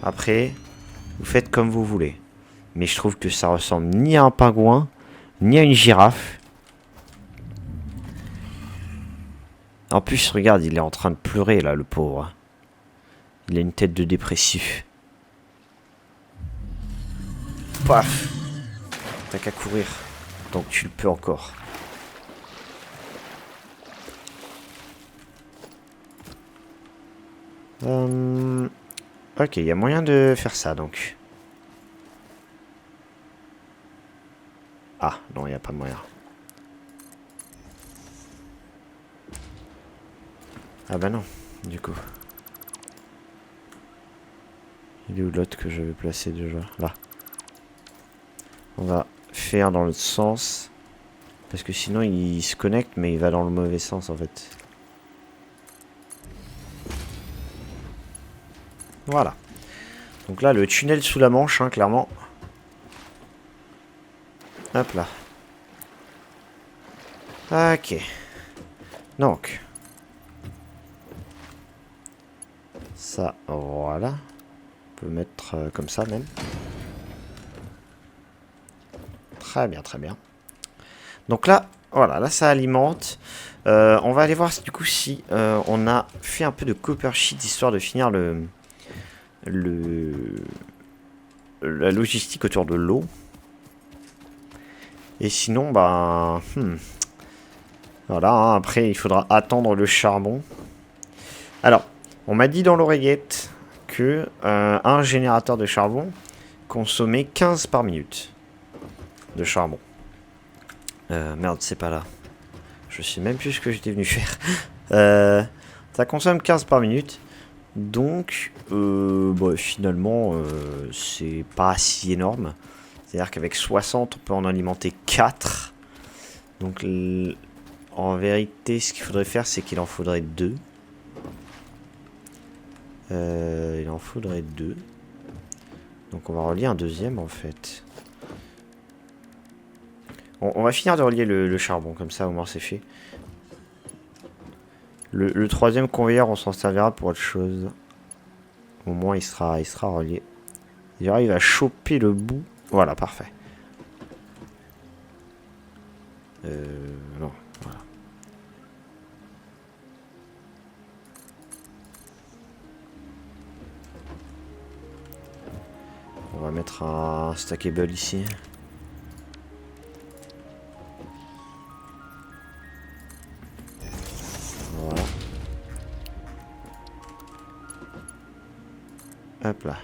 Après, vous faites comme vous voulez. Mais je trouve que ça ressemble ni à un pingouin, ni à une girafe. En plus, regarde, il est en train de pleurer là, le pauvre. Il a une tête de dépressif. Paf. T'as qu'à courir. Donc tu le peux encore. Ok, il y a moyen de faire ça donc. Ah, non, il n'y a pas moyen. Ah bah non, du coup. Il est où l'autre que je vais placer déjà? Là. On va faire dans l'autre sens. Parce que sinon il se connecte mais il va dans le mauvais sens en fait. Voilà. Donc là le tunnel sous la Manche, hein, clairement. Hop là. Ok. Donc. Ça, voilà. On peut mettre comme ça même. Très bien, très bien. Donc là, voilà, là ça alimente. On va aller voir du coup si on a fait un peu de copper sheet histoire de finir la logistique autour de l'eau. Et sinon, bah... voilà, hein, après il faudra attendre le charbon. Alors, on m'a dit dans l'oreillette que un générateur de charbon consommait 15 par minute de charbon. Merde, c'est pas là. Je sais même plus ce que j'étais venu faire. Ça consomme 15 par minute. Donc, bah, finalement, c'est pas si énorme. C'est-à-dire qu'avec 60, on peut en alimenter 4. Donc, en vérité, ce qu'il faudrait faire, c'est qu'il en faudrait 2. Il en faudrait 2. Donc, on va relier un deuxième, en fait. On va finir de relier le charbon, comme ça, au moins, c'est fait. Le troisième conveyor, on s'en servira pour autre chose. Au moins, il sera relié. Il arrive à choper le bout. Voilà, parfait. Non, voilà. On va mettre un stackable ici. Voilà. Hop là.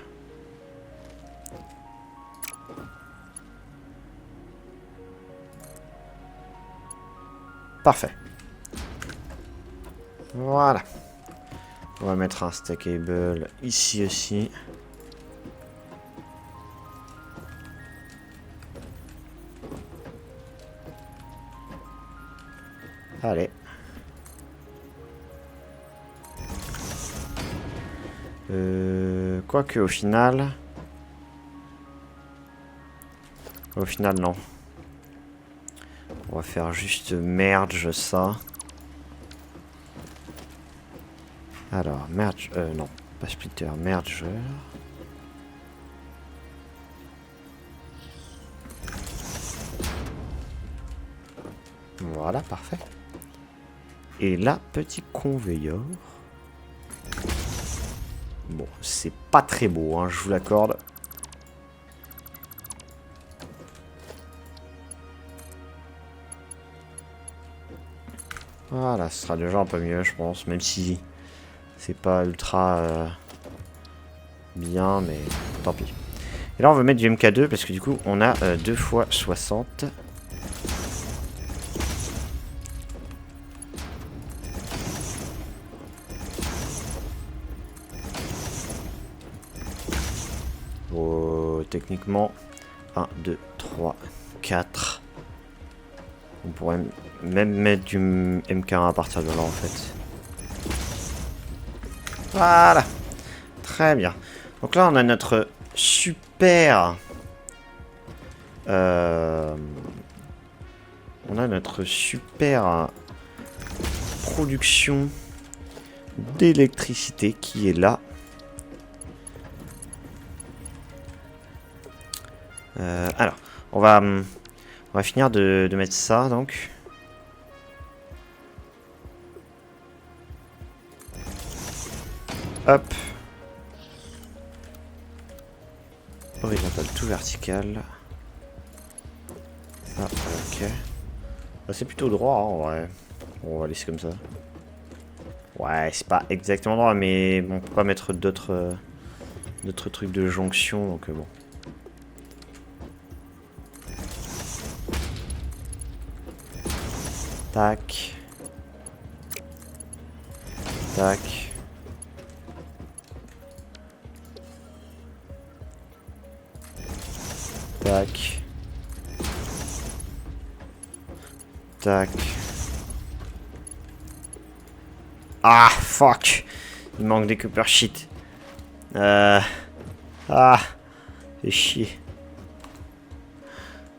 Parfait. Voilà. On va mettre un stackable ici aussi. Allez. Quoique au final... Au final, non. On va faire juste merge ça. Alors, merge... non, pas splitter, merge. Voilà, parfait. Et là, petit conveyor. Bon, c'est pas très beau, hein, je vous l'accorde. Voilà, ce sera déjà un peu mieux, je pense. Même si c'est pas ultra bien, mais tant pis. Et là, on va mettre du MK2 parce que du coup, on a 2 fois 60. Oh, techniquement, 1, 2, 3, 4. On pourrait même mettre du MK1 à partir de là, en fait. Voilà. Très bien. Donc là, on a notre super... on a notre super production d'électricité qui est là. Alors, on va finir de mettre ça, donc. Hop. horizontal, tout vertical. Ah, ok. Bah, c'est plutôt droit, hein, en vrai. Bon, on va laisser comme ça. Ouais, c'est pas exactement droit, mais bon, on peut pas mettre d'autres trucs de jonction, donc bon. Tac. Tac. Tac. Tac. Ah, fuck. Il manque des copper sheet. Ah, fait chier.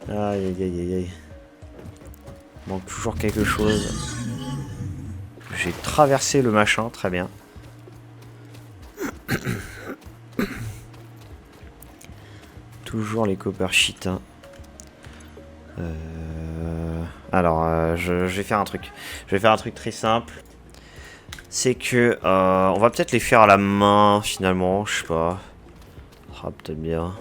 Aïe aïe aïe aïe aïe. Il manque toujours quelque chose. J'ai traversé le machin, très bien. Toujours les copper sheet. Hein. Alors, je vais faire un truc. Je vais faire un truc très simple. C'est que on va peut-être les faire à la main finalement, je sais pas. Ah, peut-être bien.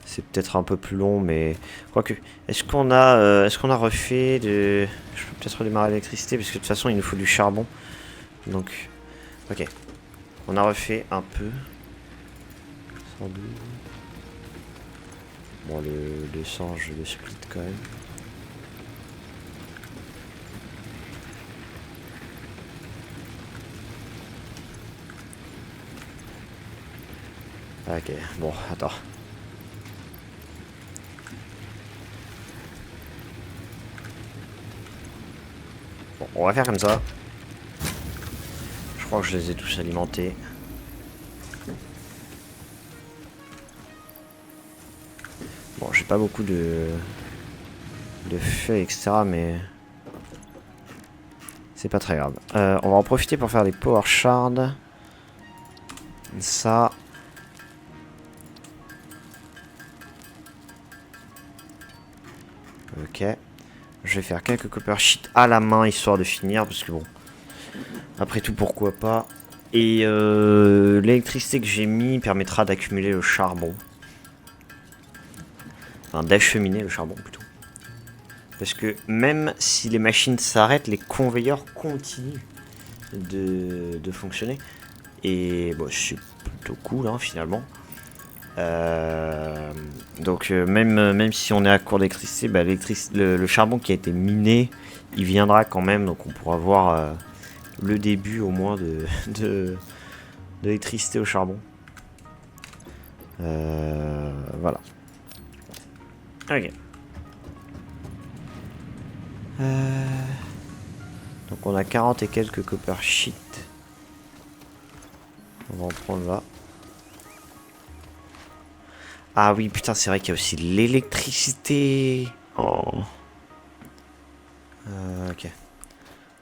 C'est peut-être un peu plus long, mais quoique. Est-ce qu'on a refait de. Je peux peut-être redémarrer l'électricité parce que de toute façon il nous faut du charbon. Donc, ok. On a refait un peu. 112. Bon, le 200, je le split quand même. Ok, bon, attends. Bon, on va faire comme ça. Je crois que je les ai tous alimentés. Bon, j'ai pas beaucoup de feuilles, etc. Mais c'est pas très grave. On va en profiter pour faire des power shards. Ça. Ok. Je vais faire quelques copper sheet à la main histoire de finir parce que bon. Après tout, pourquoi pas. Et l'électricité que j'ai mis permettra d'accumuler le charbon. Enfin, d'acheminer le charbon plutôt. Parce que même si les machines s'arrêtent, les conveyeurs continuent de fonctionner. Et bon, c'est plutôt cool hein, finalement. Donc même si on est à court d'électricité, bah, le charbon qui a été miné, il viendra quand même. Donc on pourra voir le début au moins de l'électricité au charbon. Voilà. Ok. Donc on a 40 et quelques copper sheet. On va en prendre là. Ah oui, putain, c'est vrai qu'il y a aussi l'électricité. Oh. Ok.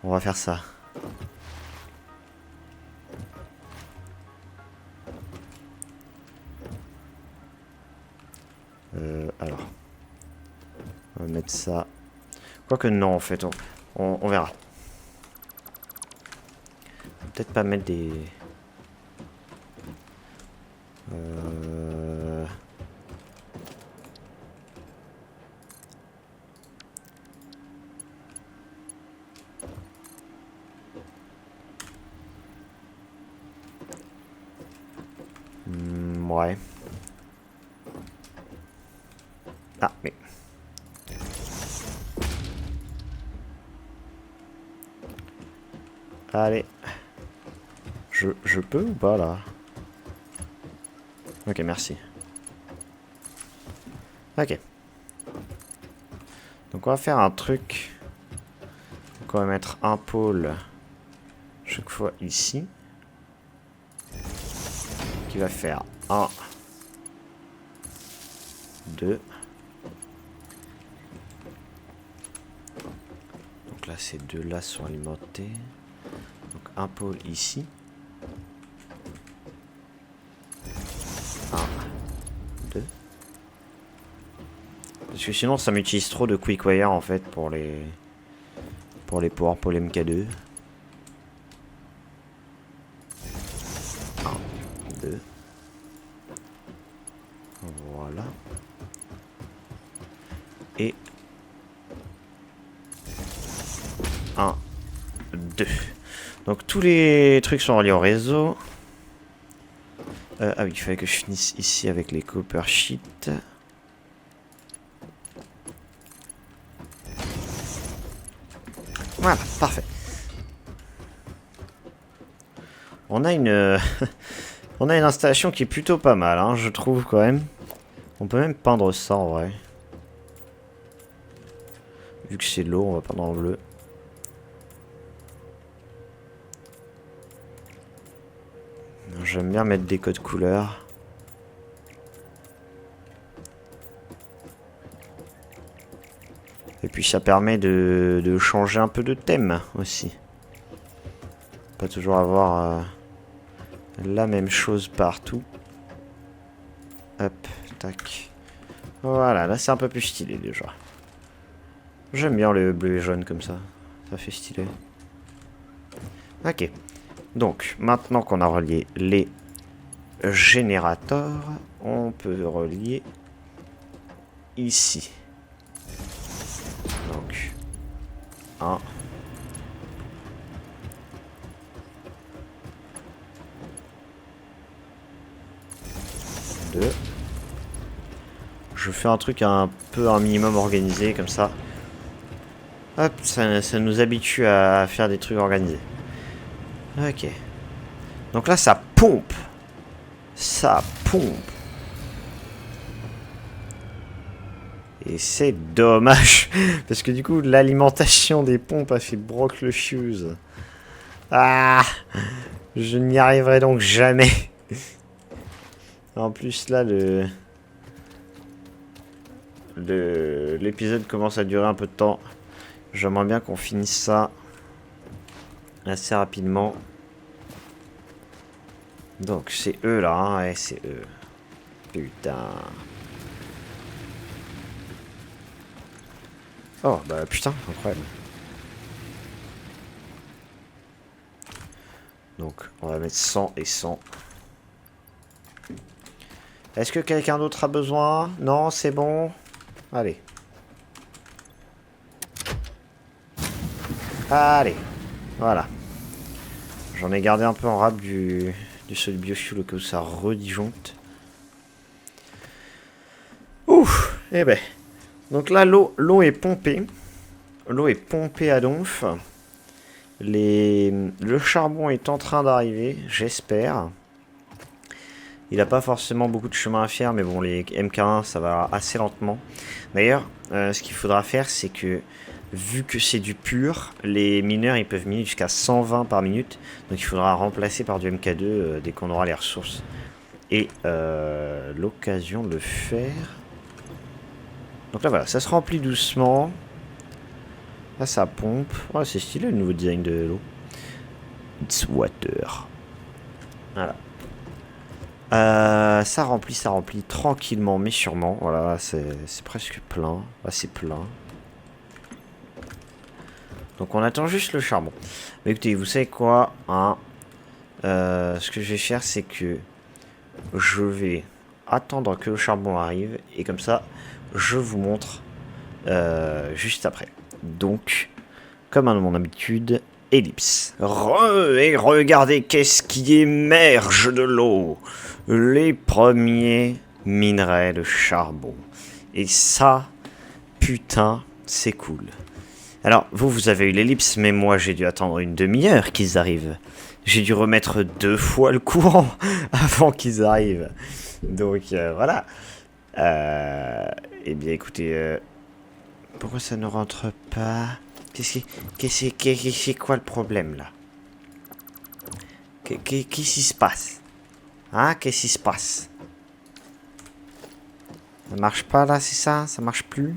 On va faire ça. Alors. On va mettre ça. Quoique non, en fait, on verra. Peut-être pas mettre des... ouais. Ah, mais... Allez. Je peux ou pas, là? Ok, merci. Ok. Donc on va faire un truc. Donc on va mettre un pôle chaque fois ici. Qui va faire 1, 2. Donc là ces deux là sont alimentés. Donc un pôle ici. 1, 2. Parce que sinon ça m'utilise trop de quick wire en fait pour les power pôle MK2. 1, 2. Et 1, 2. Donc tous les trucs sont reliés au réseau. Ah oui, il fallait que je finisse ici avec les copper sheets. Voilà, parfait. On a une on a une installation qui est plutôt pas mal, hein, je trouve quand même. On peut même peindre ça en vrai. Vu que c'est l'eau, on va peindre en bleu. J'aime bien mettre des codes couleurs. Et puis ça permet de changer un peu de thème aussi. Pas toujours avoir la même chose partout. Hop, tac. Voilà, là c'est un peu plus stylé déjà. J'aime bien le bleu et jaune comme ça. Ça fait stylé. Ok. Donc, maintenant qu'on a relié les générateurs, on peut relier ici. Donc, 1. Deux. Je fais un truc un peu un minimum organisé comme ça. Hop, ça nous habitue à faire des trucs organisés. Ok. Donc là, ça pompe. Ça pompe. Et c'est dommage. Parce que du coup, l'alimentation des pompes a fait broc le fuse. Ah, je n'y arriverai donc jamais. En plus, là, l'épisode commence à durer un peu de temps. J'aimerais bien qu'on finisse ça assez rapidement. Donc, c'est eux là, hein. Ouais, c'est eux. Putain. Oh, bah putain, incroyable. Donc, on va mettre 100 et 100. Est-ce que quelqu'un d'autre a besoin? Non, c'est bon. Allez. Allez. Voilà. J'en ai gardé un peu en rab du solide biofuel au cas où ça redisjoncte. Ouf. Eh ben. Donc là, l'eau est pompée. L'eau est pompée à donf. Le charbon est en train d'arriver, j'espère. Il n'a pas forcément beaucoup de chemin à faire, mais bon, les MK1, ça va assez lentement. D'ailleurs, ce qu'il faudra faire, c'est que, vu que c'est du pur, les mineurs, ils peuvent miner jusqu'à 120 par minute. Donc il faudra remplacer par du MK2 dès qu'on aura les ressources. Et l'occasion de le faire... Donc là, voilà, ça se remplit doucement. Là, ça pompe. Oh, c'est stylé, le nouveau design de l'eau. It's water. Voilà. Ça remplit tranquillement mais sûrement. Voilà, c'est presque plein. Là, c'est plein. Donc on attend juste le charbon. Mais écoutez, vous savez quoi, hein, ce que je vais faire, c'est que je vais attendre que le charbon arrive. Et comme ça, je vous montre juste après. Donc, comme à mon habitude, ellipse. Et regardez qu'est-ce qui émerge de l'eau. Les premiers minerais de charbon. Et ça, putain, c'est cool. Alors, vous avez eu l'ellipse, mais moi, j'ai dû attendre une demi-heure qu'ils arrivent. J'ai dû remettre 2 fois le courant avant qu'ils arrivent. Donc, voilà. Eh bien, écoutez... pourquoi ça ne rentre pas? C'est quoi le problème, là? Qu'est-ce qui se passe? Hein? Qu'est-ce qui se passe? Ça marche pas, là, c'est ça? Ça marche plus?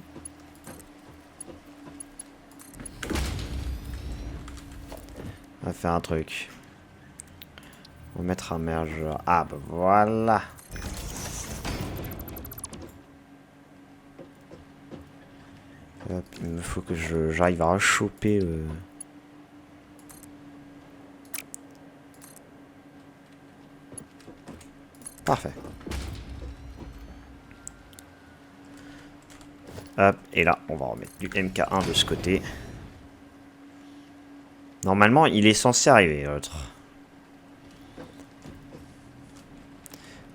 On va faire un truc. On va mettre un mergeur. Ah, bah voilà. Hop, il me faut que j'arrive à rechoper le... Parfait. Hop, et là, on va remettre du MK1 de ce côté. Normalement, il est censé arriver, l'autre.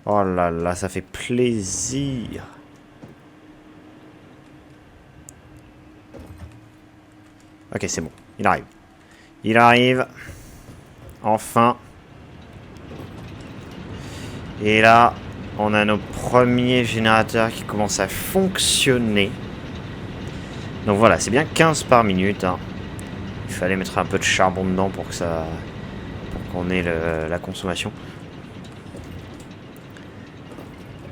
Oh là là, ça fait plaisir. Ok, c'est bon. Il arrive. Il arrive. Enfin. Et là, on a nos premiers générateurs qui commencent à fonctionner. Donc voilà, c'est bien 15 par minute. Hein. Il fallait mettre un peu de charbon dedans pour que ça... pour qu'on ait la consommation.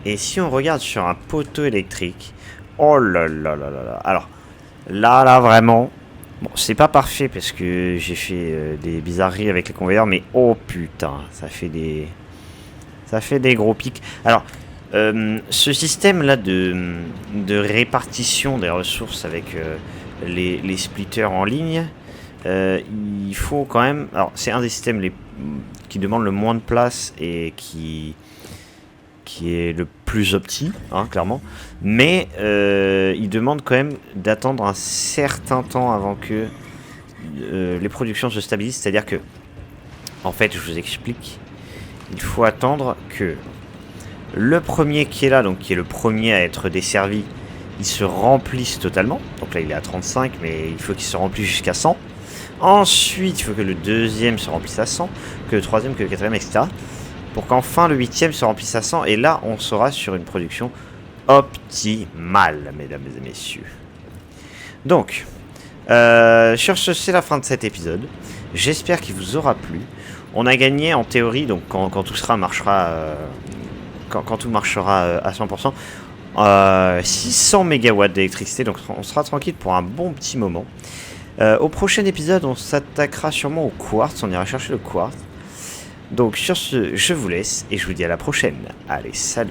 Et si on regarde sur un poteau électrique... Oh là là là là là. Alors, là vraiment... Bon, c'est pas parfait parce que j'ai fait des bizarreries avec les convoyeurs, mais oh putain, ça fait des gros pics. Alors, ce système-là de répartition des ressources avec les splitters en ligne, il faut quand même... Alors, c'est un des systèmes qui demande le moins de place et qui est le plus opti, hein, clairement. Mais il demande quand même d'attendre un certain temps avant que les productions se stabilisent. C'est-à-dire que, en fait, je vous explique, il faut attendre que le premier qui est là, donc qui est le premier à être desservi, il se remplisse totalement. Donc là, il est à 35, mais il faut qu'il se remplisse jusqu'à 100. Ensuite, il faut que le deuxième se remplisse à 100, que le troisième, que le quatrième, etc. Pour qu'enfin le huitième se remplisse à 100. Et là, on sera sur une production optimale, mesdames et messieurs. Donc, sur ce, c'est la fin de cet épisode. J'espère qu'il vous aura plu. On a gagné en théorie, donc quand tout marchera, quand tout marchera à 100%, 600 MW d'électricité. Donc on sera tranquille pour un bon petit moment. Au prochain épisode, on s'attaquera sûrement au quartz. On ira chercher le quartz. Donc sur ce, je vous laisse et je vous dis à la prochaine. Allez, salut!